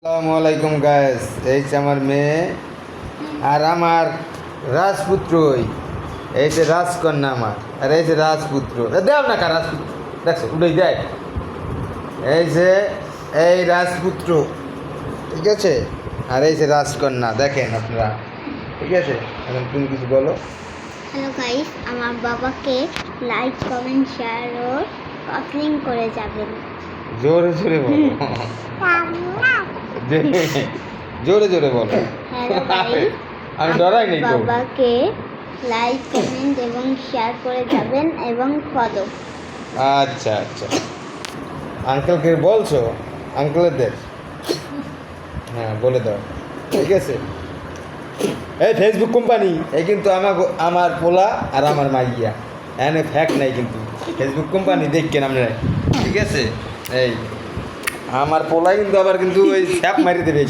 আসসালামু আলাইকুম গাইস, এই যে আমার মেয়ে আর আমার রাজপুত্রই, এই যে রাজকন্যা আমার, আর এই যে রাজপুত্র। দেও না কার রাজপুত্র, দেখছো উঠেই দেয়। এই যে এই রাজপুত্র, ঠিক আছে, আর এই যে রাজকন্যা, দেখেন আপনারা, ঠিক আছে। এখন তুমি কিছু বলো। হ্যালো গাইস, আমার বাবাকে লাইক কমেন্ট শেয়ার ও কমেন্ট করে যাবেন। জোরে জোরে বলো, জোরে জোরে বলো। হ্যালো গাইস, আমি ডরাই নেই তো। বাবাকে লাইক কমেন্ট এবং শেয়ার করে যাবেন এবং ফলো। আচ্ছা আচ্ছা, আঙ্কেলকে বলছো? আঙ্কেলদের হ্যাঁ বলে দাও, ঠিক আছে। এই ফেসবুক কোম্পানি, এই কিন্তু আমার পোলা আর আমার মাইয়া, এনে ফ্যাক নাই কিন্তু। ফেসবুক কোম্পানি দেখকেন আপনারা, ঠিক আছে। এই আমার পোলা কিন্তু আবার কিন্তু ওই স্যাপ মারি দেবে।